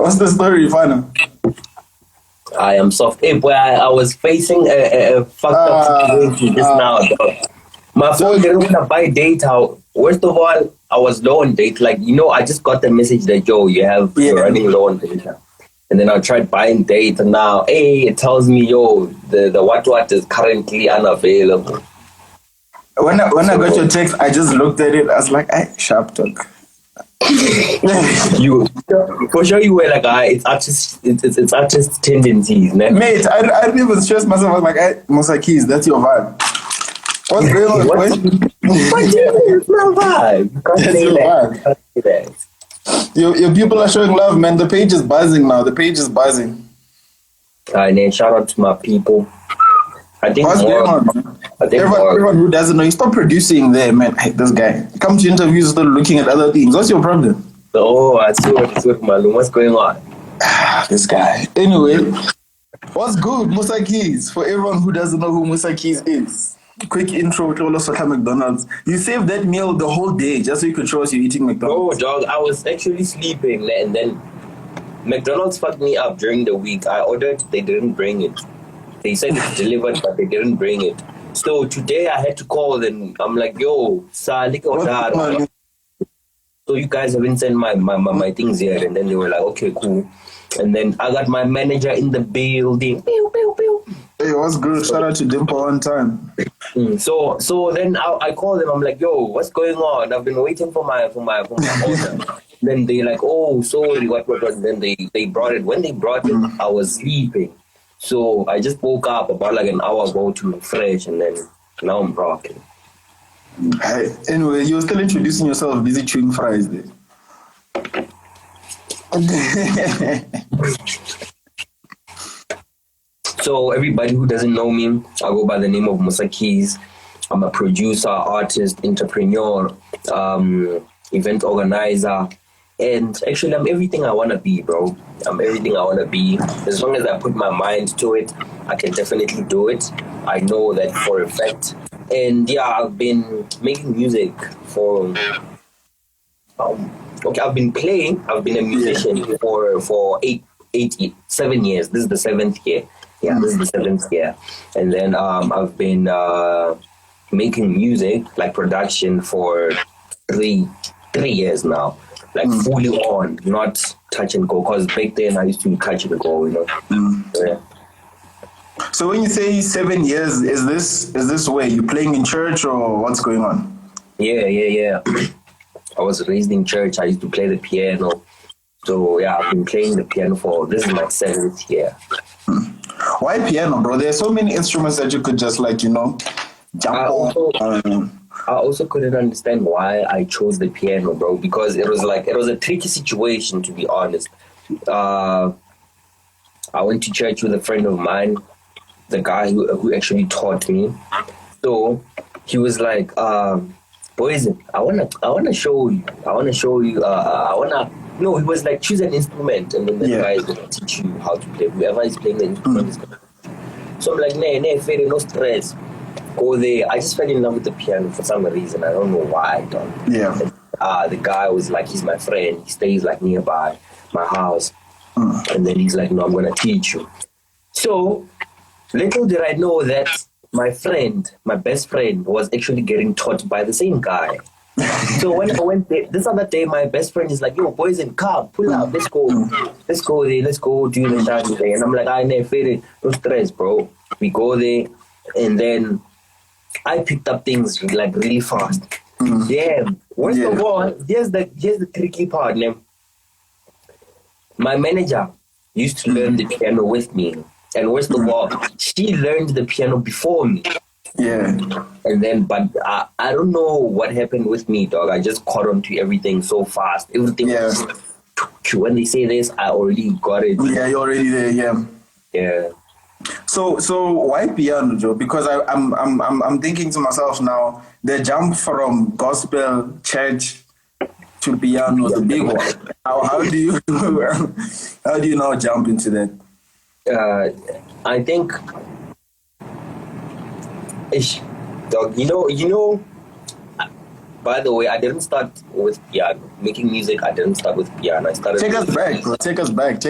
What's the story, Fana? I am soft. Hey, boy, I was facing a fucked up situation just now, dog. My phone didn't want to buy data. First of all, I was low on data. Like, I just got the message that, yo, you're running low on data. And then I tried buying data now. Hey, it tells me, yo, the what is currently unavailable. When I got your text, I just looked at it. I was like, "Hey, sharp talk." You for sure you were like, it's artist tendencies, man. Mate, I didn't even stress myself. I was like, "Hey, Musa Keys, that's your vibe." What's going on? What do you mean it's my vibe? That's your vibe. Your people are showing love, man. The page is buzzing now. The page is buzzing. Then shout out to my people. I think what's going on, man? Everyone who doesn't know, you stop producing there, man. Hey, this guy. Come to interviews, start looking at other things. What's your problem? Oh, I see what it's with, Mlomo. What's going on? This guy. Anyway, what's good, Musa Keys? For everyone who doesn't know who Musa Keys is, quick intro to all of Soccer McDonald's. You saved that meal the whole day just so you could show us you eating McDonald's. Oh, dog, I was actually sleeping, and then McDonald's fucked me up during the week. I ordered, they didn't bring it. They said it's delivered, but they didn't bring it. So today I had to call them. I'm like, yo, so you guys haven't sent my things yet. And then they were like, okay, cool. And then I got my manager in the building. Pew, pew, pew. Hey, what's good? Shout out to Dimple on time. So then I called them. I'm like, yo, what's going on? I've been waiting for my order. Then they like, oh, sorry, what? Then they brought it. When they brought it, I was sleeping. So I just woke up about like an hour ago to refresh, and then now I'm rocking. Hey, anyway, you're still introducing yourself, busy chewing fries there. So everybody who doesn't know me, I go by the name of Musa Keys. I'm a producer, artist, entrepreneur, event organizer. And actually, I'm everything I want to be, bro. I'm everything I want to be. As long as I put my mind to it, I can definitely do it. I know that for a fact. And yeah, I've been making music for... I've been playing. I've been a musician for 7 years. This is the 7th year. Yeah, this is the 7th year. And then I've been making music, like production, for three years now. Like fully on, not touch and go. Because back then I used to touch and go, Yeah. So when you say 7 years, is this where you're playing in church or what's going on? Yeah. I was raised in church. I used to play the piano. So yeah, I've been playing the piano this is my 7th year. Why piano, bro? There's so many instruments that you could just jump on. I also couldn't understand why I chose the piano, bro, because it was a tricky situation, to be honest. I went to church with a friend of mine, the guy who actually taught me. So he was like, boys, I wanna show you. No, he was like, choose an instrument, and then the guy is gonna teach you how to play. Whoever is playing the instrument is gonna. So I'm like, nah, no stress. Go there. I just fell in love with the piano for some reason. I don't know why. I don't. Yeah. And, the guy was like, he's my friend. He stays like nearby my house. And then he's like, no, I'm gonna teach you. So little did I know that my best friend, was actually getting taught by the same guy. So when I went there, this other day, my best friend is like, yo, boys, and come, pull up, let's go there, let's go do the dance there. And I'm like, I never feel it, no stress, bro. We go there, and then I picked up things like really fast. Damn. Worst of all, here's the tricky part, man. My manager used to learn the piano with me. And worst of all, she learned the piano before me. Yeah. And then, but I don't know what happened with me, dog. I just caught on to everything so fast. Everything was, when they say this, I already got it. Yeah, you're already there, Yeah. So why piano, Joe? Because I'm thinking to myself now, the jump from gospel church to piano is a big one. How do you now jump into that? I think, dog, By the way, I didn't start with piano. Making music, I didn't start with piano. I started. Take us back, bro. Take us back.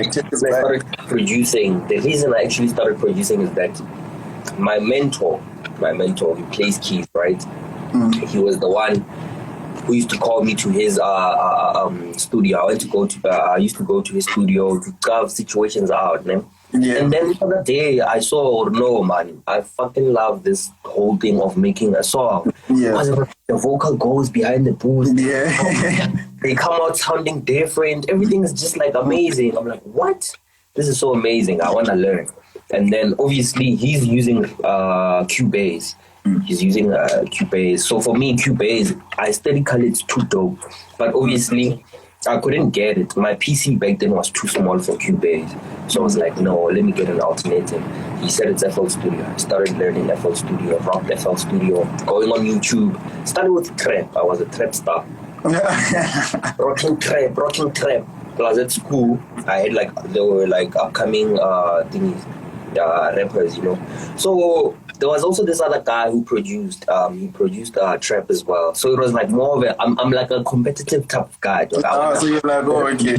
I started producing. The reason I actually started producing is that my mentor, he plays keys, right? He was the one who used to call me to his studio. I used to go to his studio to carve situations out, man. Yeah. And then the other day, I saw, no, man, I fucking love this whole thing of making a song. Yeah. The vocal goes behind the booth. Yeah. They come out sounding different. Everything is just like amazing. I'm like, what? This is so amazing. I want to learn. And then obviously he's using Cubase. He's using Cubase. So for me, Cubase, I aesthetically it's too dope. But obviously, I couldn't get it. My PC back then was too small for Cubase. So I was like, no, let me get an alternative. He said it's FL Studio. I started learning FL Studio, rocked FL Studio, going on YouTube. Started with trap. I was a trap star. Rocking trap. Plus at school, there were upcoming rappers, you know. So there was also this other guy who produced trap as well. So it was like more of I'm like a competitive type of guy. So you're like, oh, okay,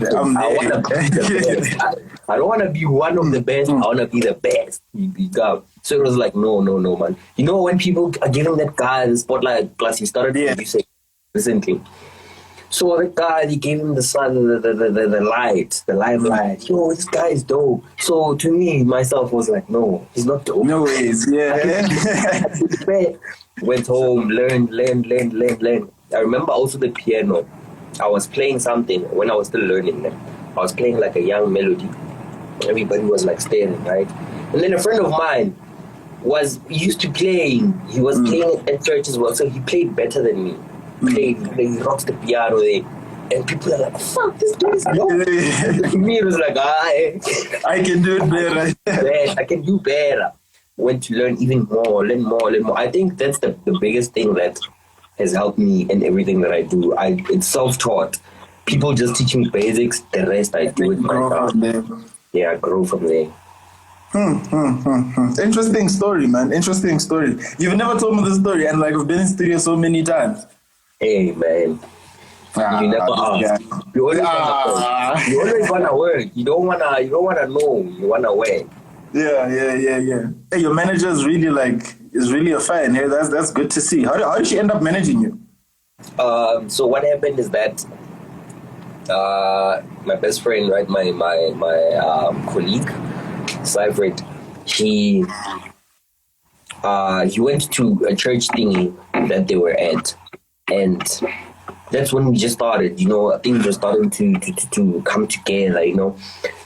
I don't want to be one of the best. I want to be the best. You got. So it was like, no, man. You know, when people are giving that guy the spotlight, plus he started producing recently. So the guy, he gave him the sun, the limelight. Yo, this guy is dope. So to me, myself was like, no, he's not dope. No ways, yeah. Went home, learned. I remember also the piano. I was playing something when I was still learning. I was playing like a young melody. Everybody was like staring, right? And then a friend of mine was used to playing. He was playing at church as well, so he played better than me. He rocks the piano there. And people are like, fuck, this dude is dope. To me, it was like, I can do it better. I can do better. Went to learn even more, learn more. I think that's the biggest thing that has helped me in everything that I do. It's self-taught. People just teach me basics, the rest I do it myself. Yeah, I grow from there. Interesting story, man. Interesting story. You've never told me the story, and like we've been in studio so many times. Hey, man. You never ask. You always wanna work. You don't wanna know. You wanna work. Yeah. Hey, your manager is really a fan. Hey, that's good to see. How did she end up managing you? So what happened is that my best friend, right, my colleague, Cypher, he went to a church thingy that they were at, and that's when we just started, you know, things were starting to come together, you know.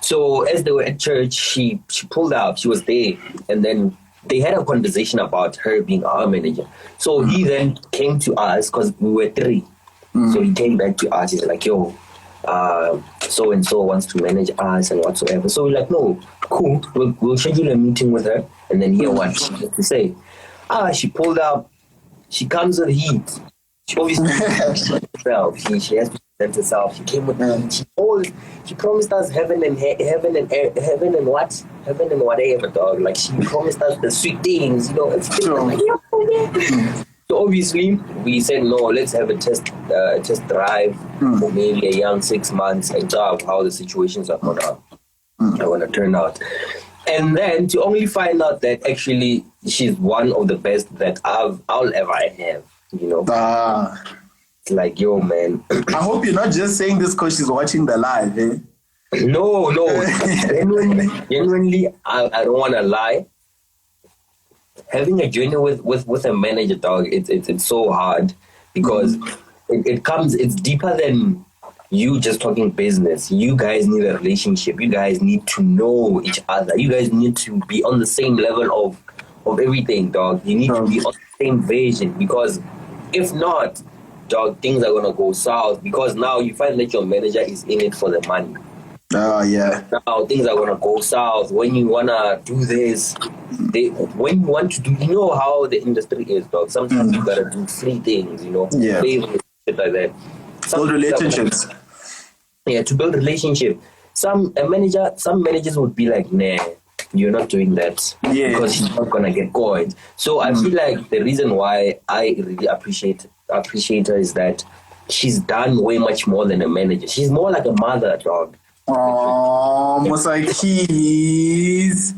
So as they were at church, she pulled out, she was there, and then they had a conversation about her being our manager. So he then came to us, because we were three. So he came back to us, he's like, yo, so-and-so wants to manage us and whatsoever. So we're like, no, cool, we'll schedule a meeting with her and then hear what she has to say. She pulled up, she comes with heat. She obviously herself. She has to present herself. She came with she promised us heaven and whatever, dog. Like she promised us the sweet things, you know. So obviously we said no. Let's have a test drive for maybe a young 6 months and talk how the situations are gonna turn out. And then to only find out that actually she's one of the best that I'll ever have. You know, it's like, yo, man. I hope you're not just saying this because she's watching the live, eh? No. Genuinely, I don't want to lie. Having a journey with a manager, dog, it's so hard because it's deeper than you just talking business. You guys need a relationship. You guys need to know each other. You guys need to be on the same level of everything, dog. You need to be on the same vision, because if not, dog, things are gonna go south, because now you find that your manager is in it for the money. Oh yeah. Now things are gonna go south when you wanna do this. When you want to do, you know how the industry is, dog. Sometimes you gotta do free things, you know. Yeah. Favors, shit like that. Build relationships. To build relationship. Some managers would be like, nah, you're not doing that because you're not gonna get coins. So I feel like the reason why I really appreciate appreciate her is that she's done way much more than a manager. She's more like a mother, dog. Oh, Musa Keys.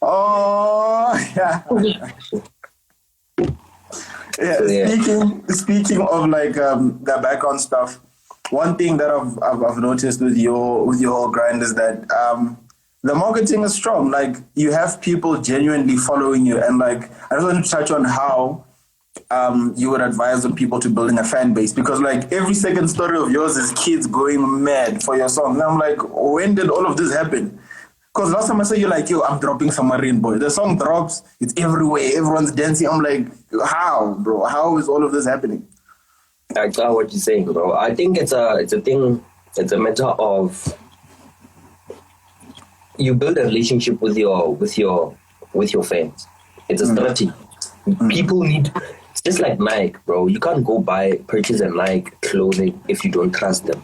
Oh, yeah. Yeah, So, yeah. speaking of like the background stuff, one thing that I've noticed with your whole grind is that the marketing is strong. Like you have people genuinely following you, and like I just want to touch on how you would advise on people to building a fan base, because like every second story of yours is kids going mad for your song. And I'm like, when did all of this happen? Because last time I saw you like, yo, I'm dropping Samarian, boy. The song drops, it's everywhere, everyone's dancing. I'm like, how, bro? How is all of this happening? I got what you're saying, bro. I think it's a thing. It's a matter of you build a relationship with your fans. It's a strategy. People need. It's just like Nike, bro. You can't go purchase a Nike clothing if you don't trust them.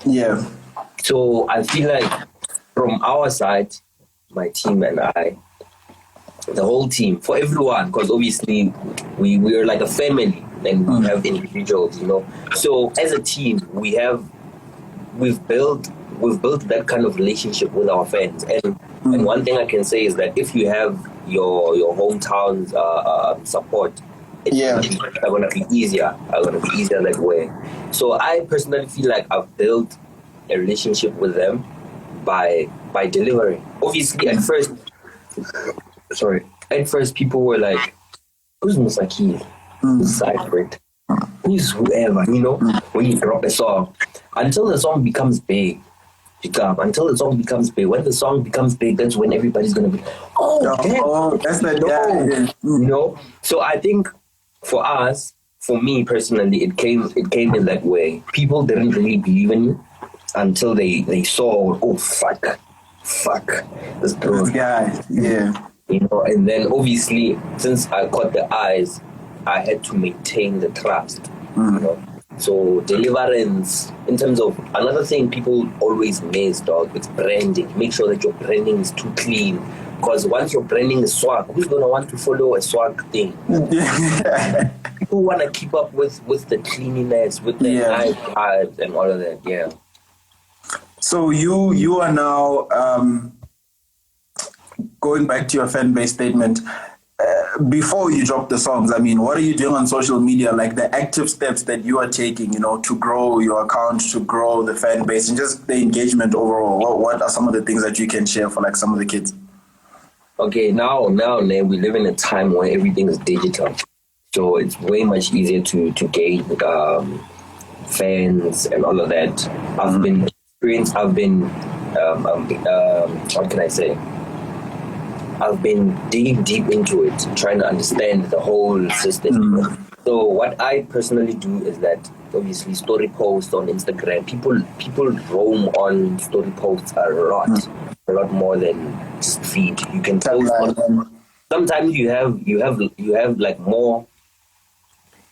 Yeah. So I feel like from our side, my team and I, the whole team, for everyone, because obviously we're like a family and we have individuals, you know. So as a team, we've built that kind of relationship with our fans. And one thing I can say is that if you have your hometown's support, it's gonna be easier. That way. So I personally feel like I've built a relationship with them by delivering. Obviously, at first people were like, "Who's Musa Keys? Who's Cypher? Who's whoever?" You know, when you drop a song, until the song becomes big. When the song becomes big, that's when everybody's gonna be, that's the guy. You know. So I think for me personally, it came in that way. People didn't really believe in me until they saw, oh fuck, this guy, yeah. You know, and then obviously since I caught the eyes, I had to maintain the trust. You know. So deliverance, in terms of another thing people always miss, dog, it's branding. Make sure that your branding is too clean. Because once your branding is swag, who's gonna want to follow a swag thing? People wanna keep up with the cleanliness, with the nice vibes and all of that. Yeah. So you are now going back to your fan base statement. Before you drop the songs, I mean, what are you doing on social media? Like the active steps that you are taking, you know, to grow your account, to grow the fan base, and just the engagement overall. What are some of the things that you can share for like some of the kids? Okay, now, we live in a time where everything is digital, so it's way much easier to gain fans and all of that. I've been what can I say? I've been digging deep into it, trying to understand the whole system. So what I personally do is that obviously story posts on Instagram. People roam on story posts a lot more than just feed. You can post on. Sometimes you have like more.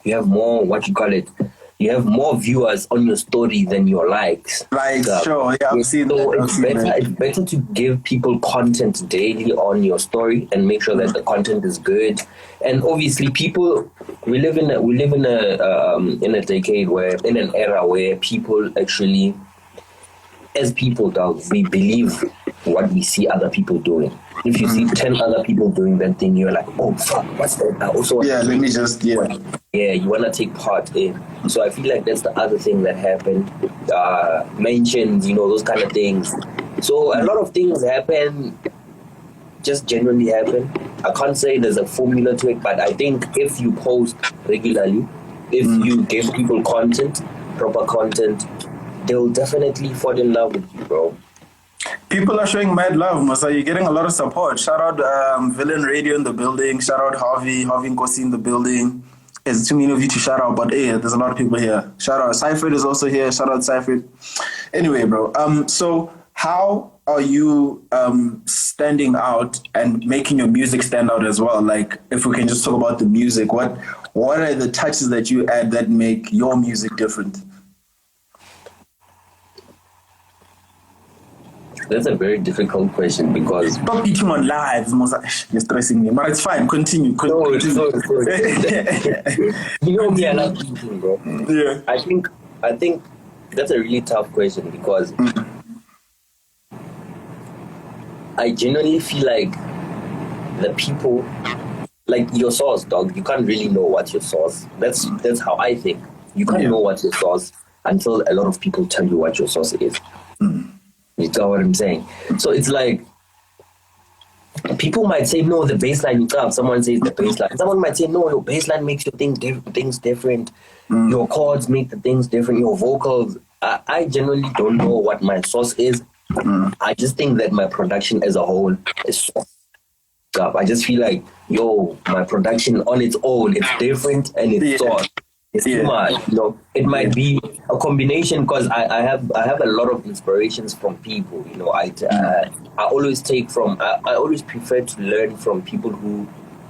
You have more, what you call it. You have more viewers on your story than your likes. Sure, yeah, I've seen so that. It's better to give people content daily on your story and make sure that the content is good. And obviously, we live in a decade in an era where people actually, as people, dog, we believe what we see other people doing. If you see 10 other people doing that thing, you're like, oh fuck, what's that? I also you want to take part in. So I feel like that's the other thing that happened. Mentions, you know, those kind of things. So a lot of things happen, just genuinely happen. I can't say there's a formula to it, but I think if you post regularly, if you give people content, proper content, they'll definitely fall in love with you, bro. People are showing mad love, Musa. You're getting a lot of support. Shout out Villain Radio in the building. Shout out Harvey Nkosi in the building. There's too many of you to shout out, but hey, there's a lot of people here. Shout out Cypher is also here. Shout out Cypher. Anyway, bro. So how are you standing out and making your music stand out as well? Like, if we can just talk about the music, what are the touches that you add that make your music different? That's a very difficult question because Stop eating on lives, Musa. You're stressing me, but it's fine. Continue. no, it's so you know me, I love eating, bro. Yeah. I think that's a really tough question because I genuinely feel like the people, like your source, dog. You can't really know what's your source. That's how I think. You can't know what's your source until a lot of people tell you what your source is. You know what I'm saying? So it's like people might say no, the baseline is up. Someone says the baseline. Someone might say no, your baseline makes your things different. Your chords make the things different. Your vocals. I genuinely don't know what my source is. I just think that my production as a whole is so up. I just feel like my production on its own, it's different and it's source. It's too much, you know. It might be a combination because I have a lot of inspirations from people, you know. I always I always prefer to learn from people who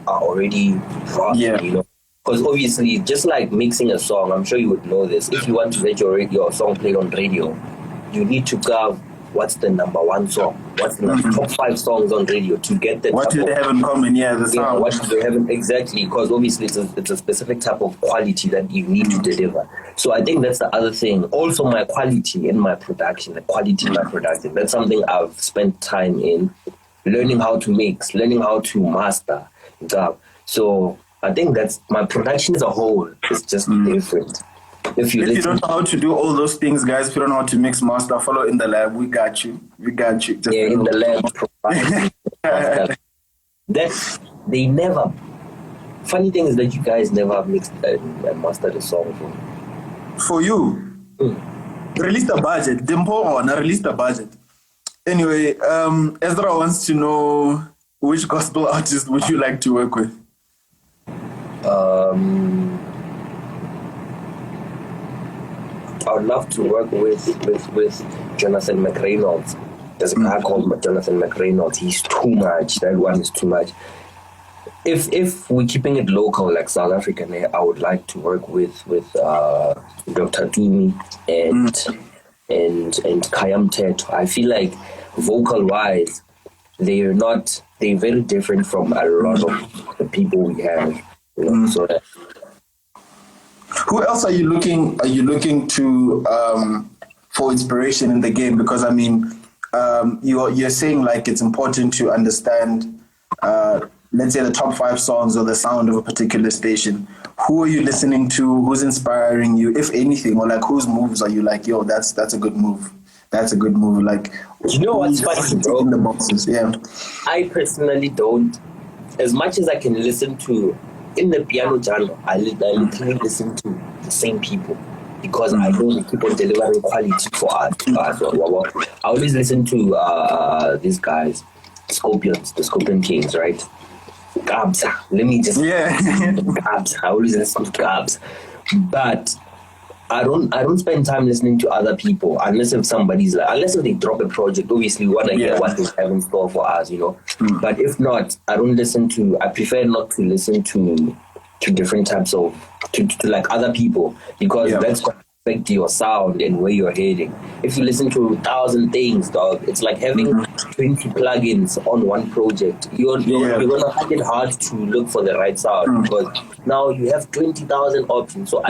are already rock, you know. Because obviously, just like mixing a song, I'm sure you would know this. If you want to get your song played on radio, you need to go. What's the number one song? What's the top 5 songs on radio to get the what do they have in common? Yeah, the sound. What do they have exactly? Because obviously it's a specific type of quality that you need to deliver. So I think that's the other thing. Also, my quality in my production, the quality in my production. That's something I've spent time in learning how to mix, learning how to master. So I think that's my production as a whole is just different. If you don't know how to do all those things, guys, if you don't know how to mix, master, follow in the lab. We got you. Just in the lab. That they never. Funny thing is that you guys never mixed and mastered a song for you. Release the budget. Dimpo on release the budget. Anyway, Ezra wants to know which gospel artist would you like to work with? I would love to work with Jonathan McReynolds. There's a guy called Jonathan McReynolds. He's too much. That one is too much. If we're keeping it local, like South African, I would like to work with Dr. Tumi and Kayam Teto. I feel like vocal wise, they're very different from a lot of the people we have. You know, so that. Who else are you looking to for inspiration in the game? Because I mean, you're saying like it's important to understand, let's say the top 5 songs or the sound of a particular station. Who are you listening to? Who's inspiring you, if anything, or like whose moves are you like, yo, that's a good move. That's a good move. Like, you know what's funny, bro? In the boxes, yeah. I personally don't. As much as I can listen to. In the piano genre, I literally listen to the same people because I know they keep on delivering quality for us. I always listen to these guys, the Scorpion Kings, right? Kabza. Let me just Kabza. I always listen to Kabza, but I don't spend time listening to other people unless if they drop a project. Obviously, we want to hear what they have in store for us, you know. But if not, I prefer not to listen to different types of to like other people because that's going to affect your sound and where you're heading. If you listen to 1,000 things, dog, it's like having 20 plugins on one project. You're gonna find it hard to look for the right sound because now you have 20,000 options. So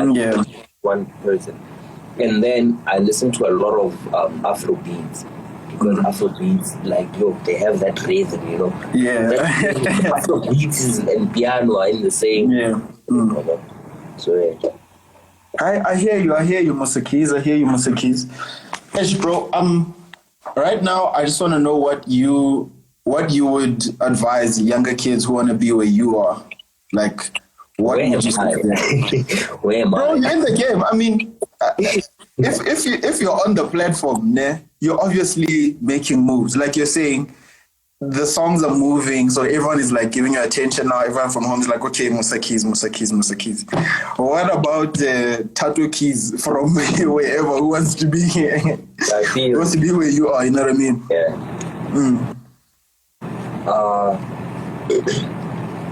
one person, and then I listen to a lot of Afro beats because Afro beats, like they have that rhythm, you know. Afro beats and piano are in the same. So I hear you, Musa Keys. Hey, bro. Right now I just want to know what you would advise younger kids who want to be where you are, like. What Where am Bro, you're in the game. I mean, if you're on the platform, you're obviously making moves. Like you're saying, the songs are moving, so everyone is like giving you attention now. Everyone from home is like, okay, Musa Keys. What about Tattoo Keys from wherever who wants to be here? Who wants to be where you are, you know what I mean?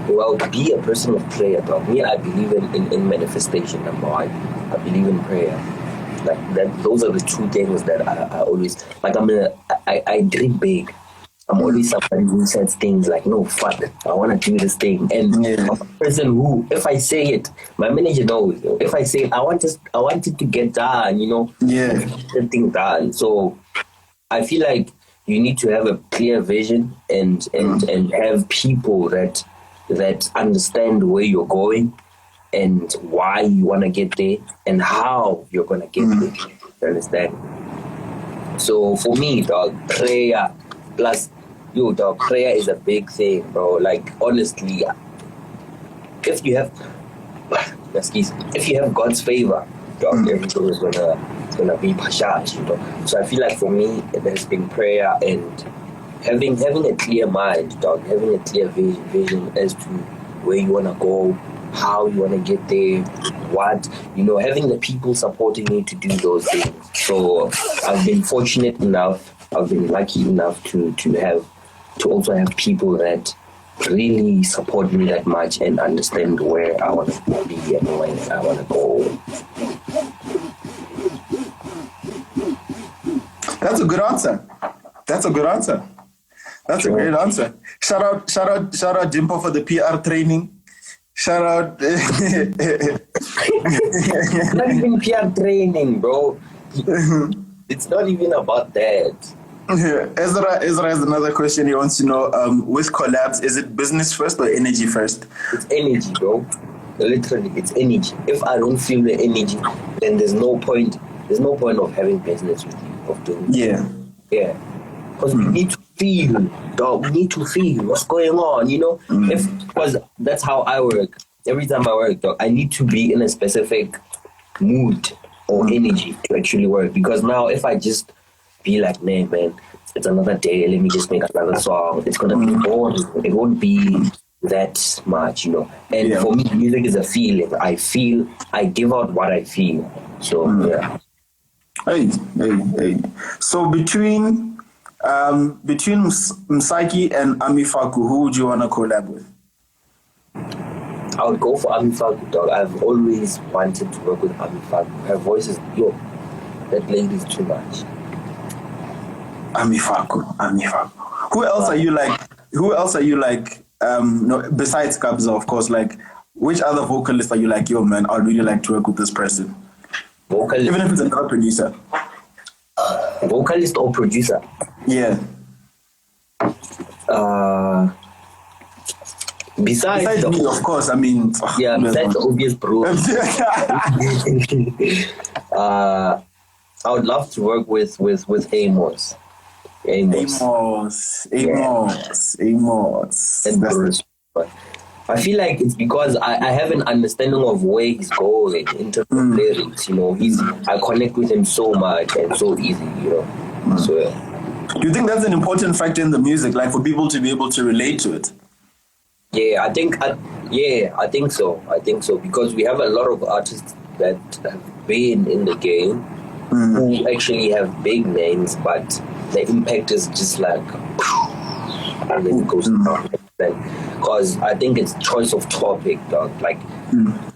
Well, be a person of prayer, dog. Me, I believe in manifestation, number one. I believe in prayer. Like that, those are the two things that I always like. I dream big. I'm always somebody who says things like, no, fuck, I want to do this thing. And I'm a person who, if I say it, my manager knows. If I say, I want it to get done, get the thing done. So I feel like you need to have a clear vision and have people that understand where you're going and why you want to get there and how you're going to get there. You understand? So for me, dog, prayer plus... Yo, dog, prayer is a big thing, bro. Like, honestly, if you have God's favor, dog, everything is gonna be pashash, So I feel like for me, it has been prayer and having a clear mind, dog, having a clear vision as to where you wanna go, how you wanna get there, what, having the people supporting you to do those things. So I've been fortunate enough, I've been lucky enough to also have people that really support me that much and understand where I want to be and where I want to go. That's a good answer. That's a great answer. Shout out Jimpo for the PR training. Shout out. It's not even PR training, bro. It's not even about that. Ezra has another question. He wants to know, with collabs, is it business first or energy first? It's energy, bro. Literally, it's energy. If I don't feel the energy, then there's no point of having business with you, of doing Yeah. Yeah. Because we need to feel, dog. We need to feel what's going on, Because that's how I work. Every time I work, dog, I need to be in a specific mood or energy to actually work. Because now, if I just be like, nah, man, it's another day, let me just make another song, it's gonna be boring. It won't be that much, And for me, music is a feeling. I give out what I feel. So yeah. Hey. So between Msaki and Amifaku, who would you wanna collab with? I would go for Amifaku, dog. I've always wanted to work with Amifaku. Her voice is, that lady's too much. Amifaku. Who else are you like? Besides Kabza, of course. Like, which other vocalists are you like? Yo, man, I'd really like to work with this person. Vocalist, even if it's another producer. Vocalist or producer? Yeah. Besides me, of course. I mean, besides the obvious bro. I would love to work with Amos. Amos. I feel like it's because I have an understanding of where he's going in terms of lyrics. I connect with him so much and so easy. So yeah. Do you think that's an important factor in the music, like for people to be able to relate to it? Yeah, I think so because we have a lot of artists that have been in the game who actually have big names, but the impact is just like, and then it goes down. Because I think it's choice of topic, dog. Like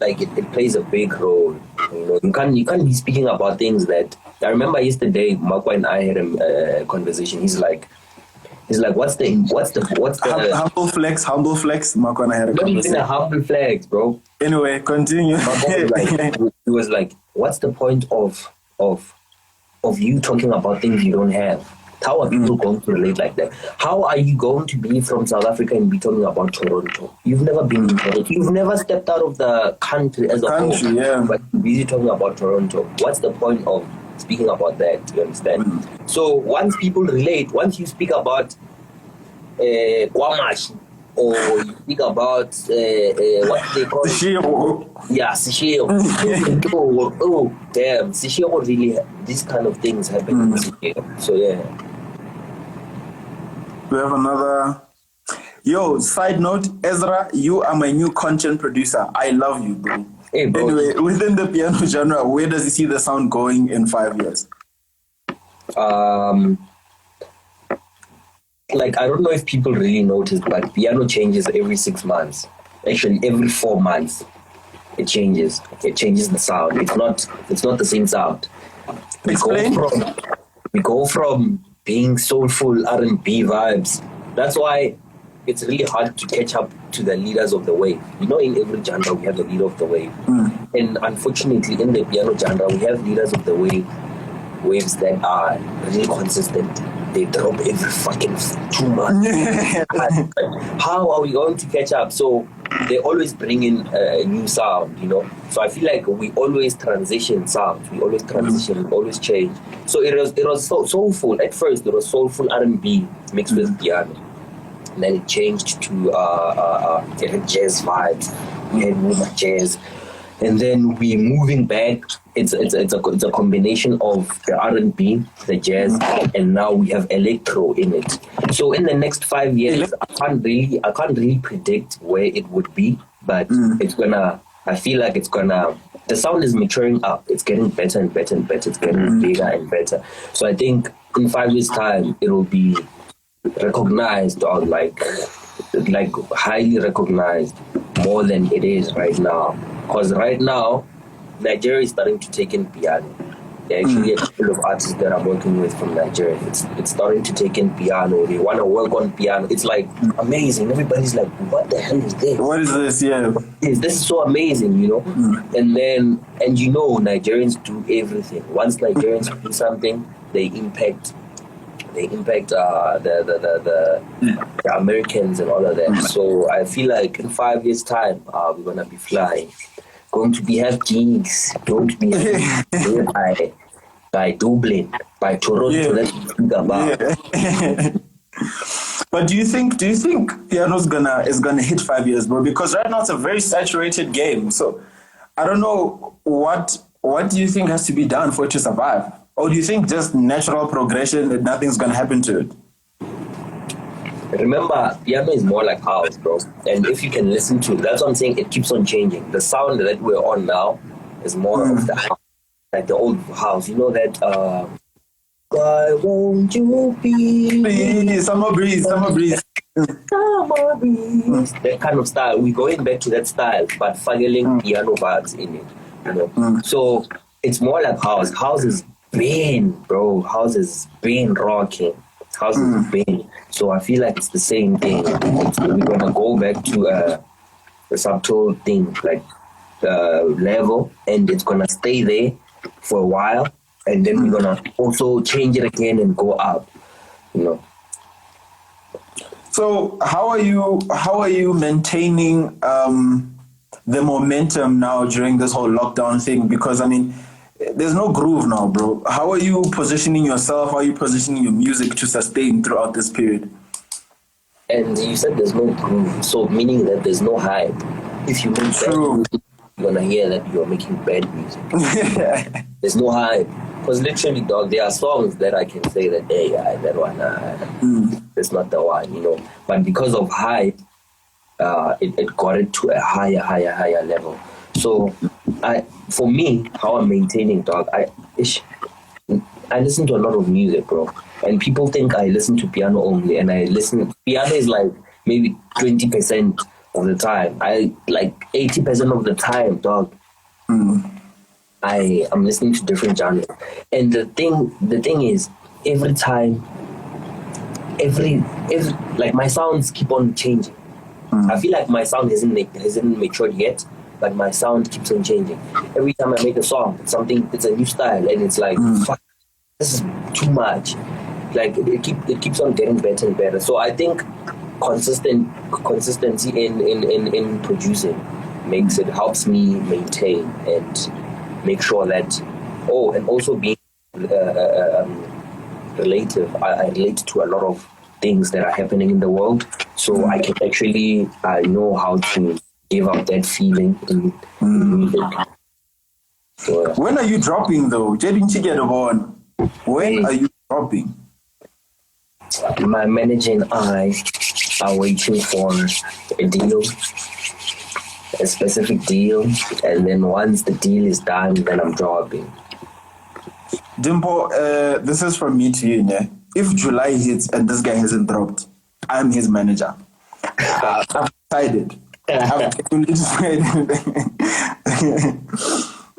it plays a big role. You can't be speaking about things that. I remember yesterday, Makwa and I had a conversation. He's like, what's the humble flex? Makwa and I had a conversation. Not even a humble flex, bro. Anyway, continue. He was like, what's the point of you talking about things you don't have? How are people going to relate like that? How are you going to be from South Africa and be talking about Toronto? You've never been to Toronto. You've never stepped out of the country as a whole. Yeah. But you're busy talking about Toronto. What's the point of speaking about that? You understand? So once people relate, once you speak about Kwamash, or you speak about what they call Sishiro. Yeah, Sishiro. Oh, damn. Sishiro really, these kind of things happen in Sishiro. So, yeah. We have another. Yo, side note, Ezra, you are my new content producer. I love you, bro. Hey, bro. Anyway, within the piano genre, where does you see the sound going in 5 years? Like, I don't know if people really notice, but piano changes every 6 months. Actually, every 4 months, it changes. It changes the sound. It's not the same sound. Explain. We go from being soulful R&B vibes. That's why it's really hard to catch up to the leaders of the wave. You know, in every genre we have the leader of the wave, and unfortunately, in the piano genre, we have leaders of the waves that are really consistent. They drop every fucking 2 months. How are we going to catch up? So they always bring in a new sound, you know. So I feel like we always transition sounds. We always transition, we always change. So it was so soulful at first. It was soulful R&B mixed with piano. And then it changed to it had jazz vibes. We had Musa Jazz. And then we moving back. It's a combination of the R&B, the jazz, and now we have electro in it. So in the next 5 years, I can't really predict where it would be, but I feel like the sound is maturing up. It's getting better and better and better. It's getting bigger and better. So I think in 5 years' time, it will be recognized or like highly recognized more than it is right now. Because right now, Nigeria is starting to take in piano. There are actually a couple of artists that I'm working with from Nigeria. It's starting to take in piano. They want to work on piano. It's like amazing. Everybody's like, what the hell is this? What is this? Yeah. This is so amazing, you know? And you know, Nigerians do everything. Once Nigerians do something, they impact the Americans and all of that. So I feel like in 5 years' time, we're gonna be flying. Going to be have gigs. Going to be by Dublin, by Toronto. Let's think about. Yeah. But do you think piano is gonna hit 5 years, bro? Because right now it's a very saturated game. So I don't know what do you think has to be done for it to survive? Or do you think just natural progression and nothing's gonna happen to it? Remember, piano is more like house, bro. And if you can listen to it, that's what I'm saying, it keeps on changing. The sound that we're on now is more of the house, like the old house. You know that, why won't you be? Summer breeze. Summer breeze. That kind of style. We're going back to that style, but funnelling piano vibes in it. You know? So it's more like house. House is been, bro. House has been rocking. House has been. So I feel like it's the same thing. We're gonna go back to a subtle thing, like level, and it's gonna stay there for a while, and then we're gonna also change it again and go up. You know. So how are you maintaining the momentum now during this whole lockdown thing? Because I mean, there's no groove now, bro. How are you positioning yourself? How are you positioning your music to sustain throughout this period? And you said there's no groove, so meaning that there's no hype. If you make bad music, you're gonna hear that you're making bad music. There's no hype. Because literally, dog, there are songs that I can say that, hey, that one, it's not the one, you know. But because of hype, it got it to a higher level. So, for me, how I'm maintaining, dog, I listen to a lot of music, bro. And people think I listen to piano only, and piano is like maybe 20% of the time. Like 80% of the time, dog. I'm listening to different genres. And the thing is, every time, like my sounds keep on changing. I feel like my sound hasn't matured yet, but my sound keeps on changing. Every time I make a song, it's a new style, and it's like, fuck, this is too much. Like it keeps on getting better and better. So I think consistency in producing helps me maintain and make sure that, and also being relative. I relate to a lot of things that are happening in the world, so I can actually know how to give up that feeling in music. So, when are you dropping though? When are you dropping? My manager and I are waiting for a deal, a specific deal, and then once the deal is done, then I'm dropping. Dimpo, this is from me to you, yeah? If July hits and this guy hasn't dropped, I'm his manager. I've decided. I've decided.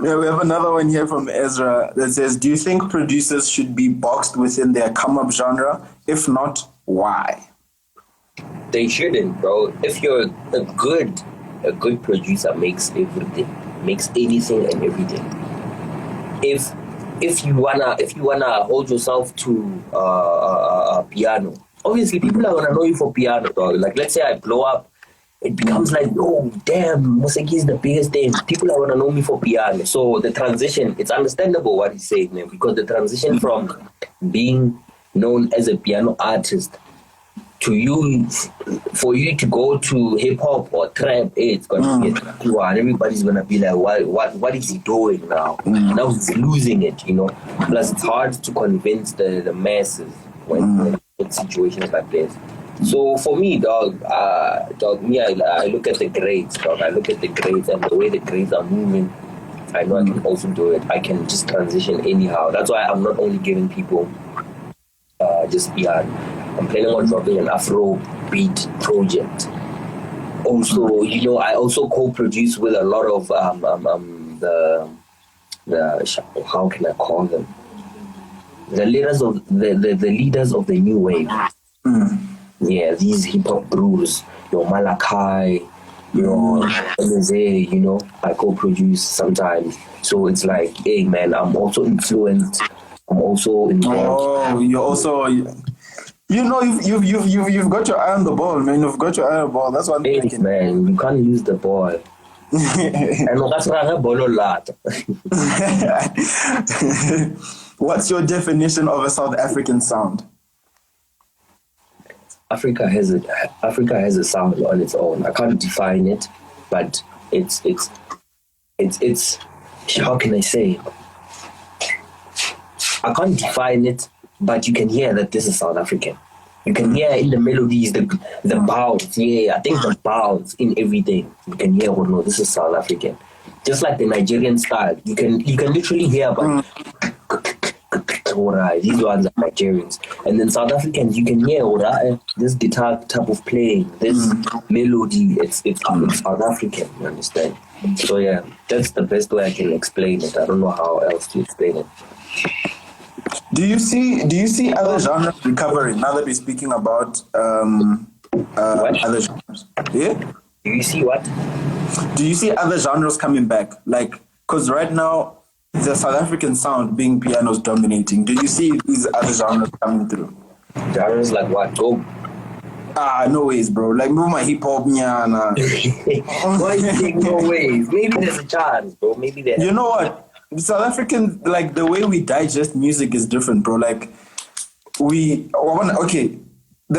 Yeah, we have another one here from Ezra that says, do you think producers should be boxed within their come-up genre? If not, why? They shouldn't, bro. If you're a good producer, makes everything, makes anything and everything. If you wanna hold yourself to piano, obviously people are gonna know you for piano, dog. Like, let's say I blow up, it becomes like, oh damn, Musa Keys is the biggest thing. People are gonna know me for piano. So the transition, it's understandable what he's saying, man, because the transition from being known as a piano artist to you, for you to go to hip hop or trap, it's gonna be and everybody's gonna be like, what is he doing now? Now he's losing it, you know. Plus, it's hard to convince the masses when in situations like this. So for me, dog, me, I look at the grades, dog. I look at the grades and the way the grades are moving. I know I can also do it. I can just transition anyhow. That's why I'm not only giving people just piano. I'm planning on dropping an Afro beat project. Also, you know, I also co-produce with a lot of the how can I call them? The leaders of the leaders of the new wave. Yeah, these hip hop gurus, your Malachi, your Elize, you know, I co-produce sometimes. So it's like, hey man, I'm also influenced. I'm also involved. Oh, you're also, you know, you've got your eye on the ball, man. You've got your eye on the ball. That's what I'm thinking. Man, you can't use the ball. And that's a ball a lot. What's your definition of a South African sound? Africa has a sound on its own. I can't define it, but it's how can I say? I can't define it, but you can hear that this is South African. You can hear in the melodies, the bounce. Yeah, I think the bounce in everything. You can hear, oh no, this is South African. Just like the Nigerian style, you can literally hear about. Alright, these ones are Nigerians, and then South Africans, you can hear alright, this guitar type of playing, this melody. It's South African. You understand? So yeah, that's the best way I can explain it. I don't know how else to explain it. Do you see other genres recovering now that we're speaking about other genres? Yeah. Do you see what? Do you see other genres coming back? Like, because right now the South African sound being pianos dominating. Do you see these other genres coming through? Genres like what? Go. No ways, bro. Like, move my hip hop, nyana. Why you think no ways? Maybe there's a chance, bro. Maybe there. You know what? South African, like, the way we digest music is different, bro. Like, the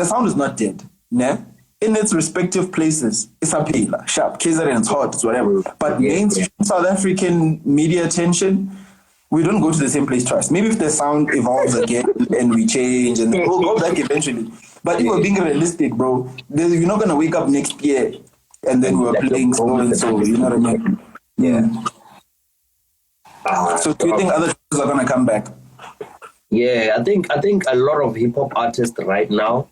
sound is not dead, nah? In its respective places, it's a pila, sharp, KZN, it's hot, it's whatever. But mainstream South African media attention, we don't go to the same place twice. Maybe if the sound evolves again and we change, and we'll go back eventually. But if we're being realistic, bro, you're not going to wake up next year and then we're playing so and so, you know what I mean? Yeah. So do you think other shows are going to come back? Yeah, I think a lot of hip hop artists right now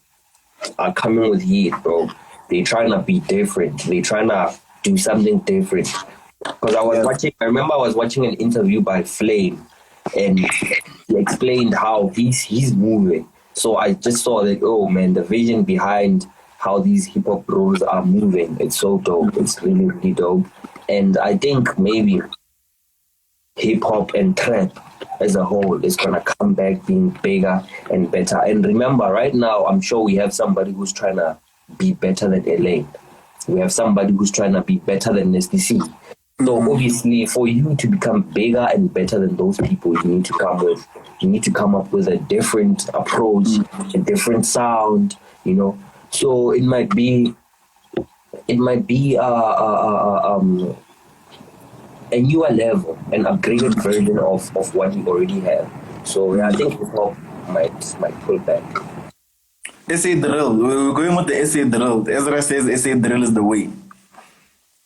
are coming with heat, bro. They're trying to be different. They're trying to do something different. Because I remember I was watching an interview by Flame, and he explained how he's moving. So I just saw that, oh man, the vision behind how these hip hop bros are moving, it's so dope. It's really, really dope. And I think maybe hip hop and trap as a whole is gonna come back being bigger and better. And remember, right now, I'm sure we have somebody who's trying to be better than LA. We have somebody who's trying to be better than SDC. So obviously, for you to become bigger and better than those people, you need to come up with a different approach, a different sound, you know. So it might be a newer level, an upgraded version of what you already have. So yeah, I think hip hop might pull back. SA drill. We're going with the SA drill. Ezra says SA drill is the way.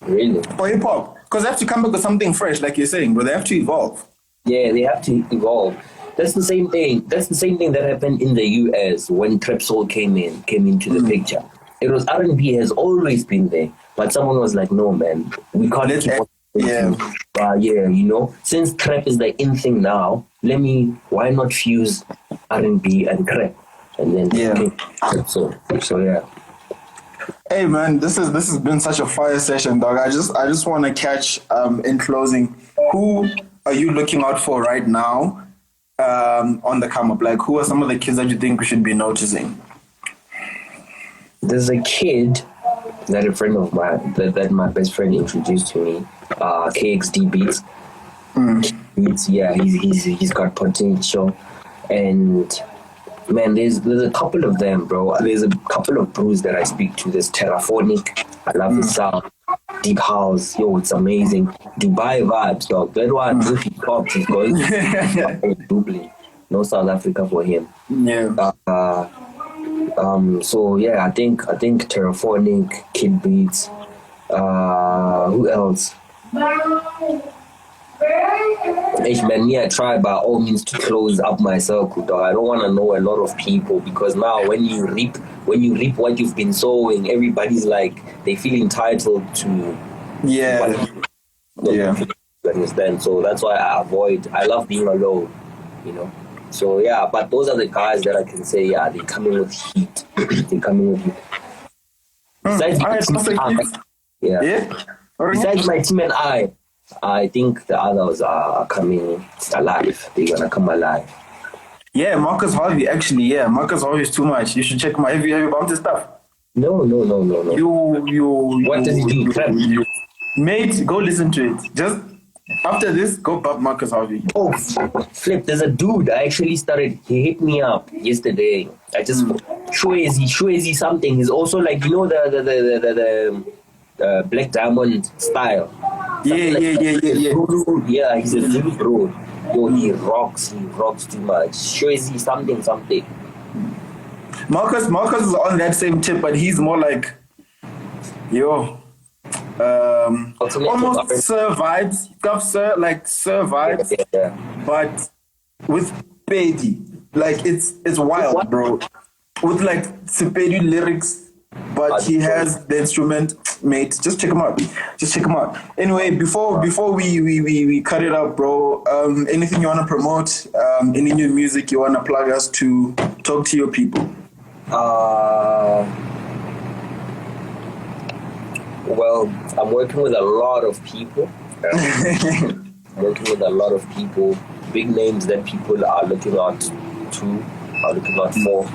Really? For hip hop. Because they have to come back with something fresh, like you're saying, but they have to evolve. Yeah, they have to evolve. That's the same thing. That's the same thing that happened in the US when trap soul came into the picture. It was R&B has always been there, but someone was like, "No, man, we can't keep on Yeah. Yeah, you know, since trap is the in thing now, why not fuse R&B and trap? And then, Yeah. so yeah. Hey man, this has been such a fire session, dog. I just want to catch in closing, who are you looking out for right now on the come up? Like, who are some of the kids that you think we should be noticing? There's a kid that a friend of mine, that my best friend introduced to me, KXD Beats. Beats, yeah, he's got potential, and man, there's a couple of them, bro. There's a couple of brews that I speak to. There's Terraphonic, I love his sound. Deep House, yo, it's amazing. Dubai vibes, dog. That one, if he pops, he's going to Dublin. No South Africa for him. Yeah. So yeah, I think Terraphonic, Kid Beats. Who else? Man, yeah, try by all means to close up my circle, dog. I don't want to know a lot of people, because now when you reap what you've been sowing, everybody's like, they feel entitled to. Yeah. You understand? So that's why I love being alone, you know. So yeah, but those are the guys that I can say, yeah, they're coming with heat. They're coming with heat. Besides Besides my team and I think the others are coming alive. They're gonna come alive. Yeah, Marcus Harvey, actually, yeah. Marcus Harvey is too much. You should check my have you bumped his stuff? No. You What does he do? Mate, go listen to it. Just after this, go bump Marcus Harvey. Oh, flip! There's a dude. I actually started. He hit me up yesterday. I just Shwezi something. He's also like, you know, the Black Diamond style. Yeah. Yeah, he's a little bro. Yo, he rocks too much. Shwezi something. Marcus is on that same tip, but he's more like, almost Sir vibes, tough Sir, like Sir vibes, yeah. but with Pedi, like it's wild, bro. With like Sepedi lyrics, but he has the instrument, mate. Just check him out. Anyway, before we cut it up, bro. Anything you wanna promote? Any new music you wanna plug us to? Talk to your people. Well, I'm working with a lot of people. Big names that people are looking out for.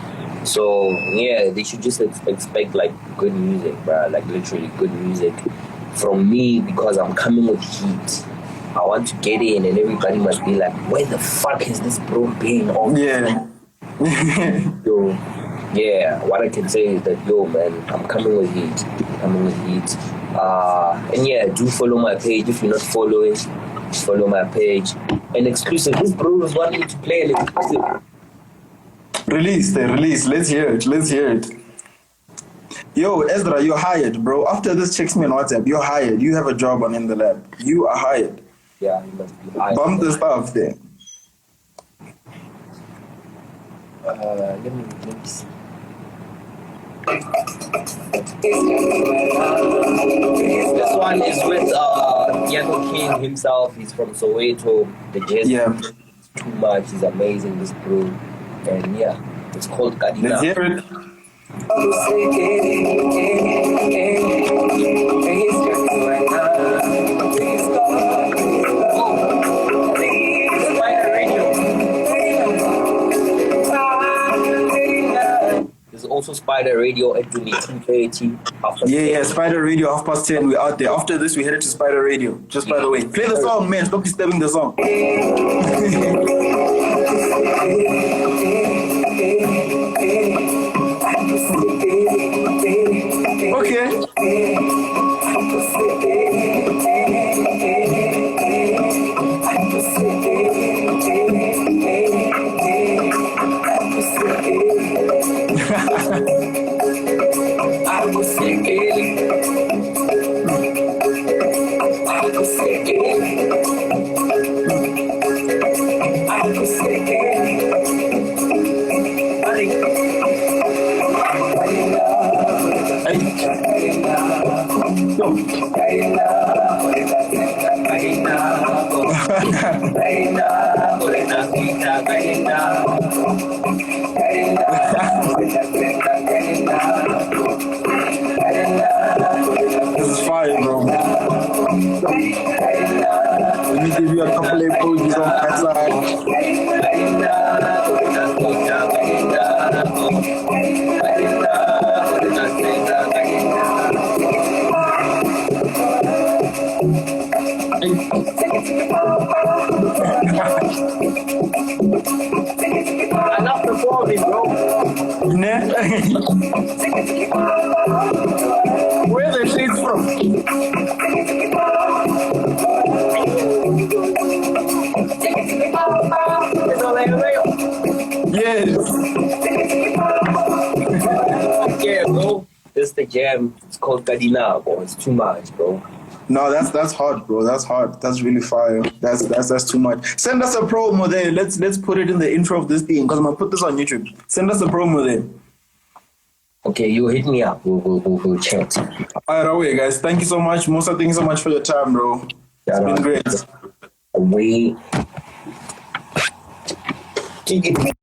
So yeah, they should just expect like good music, bro. Like literally good music from me, because I'm coming with heat. I want to get in, and everybody must be like, "Where the fuck has this bro been?" Yeah. Yo, yeah. What I can say is that, yo, man, I'm coming with heat. And yeah, do follow my page. If you're not following, follow my page. An exclusive. This bro was wanting to play an exclusive. Release. Let's hear it. Yo, Ezra, you're hired, bro. After this, text me on WhatsApp. You're hired. You have a job on In The Lab. You are hired. Yeah, you must be hired. Bump the stuff there. Let me see. This one is with Yano King himself. He's from Soweto. The jazz is too much. He's amazing, this bro. And yeah, it's called Kadina. Let's hear it. There's also Spider Radio at 2:30. Yeah, Spider Radio 10:30. We're out there. After this, we headed to Spider Radio. Just by the way, play the song, man. Stop disturbing the song. Okay. Yo. This is fire, bro. Let me give you a couple of emojis on that side. Enough performing, bro. Where the shit from? It's all like real. Yes. Yeah, bro. This is the jam. It's called Kadina, bro. It's too much, bro. No, that's hard, bro. That's hard. That's really fire. That's too much. Send us a promo there. Let's put it in the intro of this thing because I'm gonna put this on YouTube. Send us a promo there. Okay, you hit me up. We'll chat. All right, away, guys. Thank you so much, Musa. Thank you so much for your time, bro. It's been great. We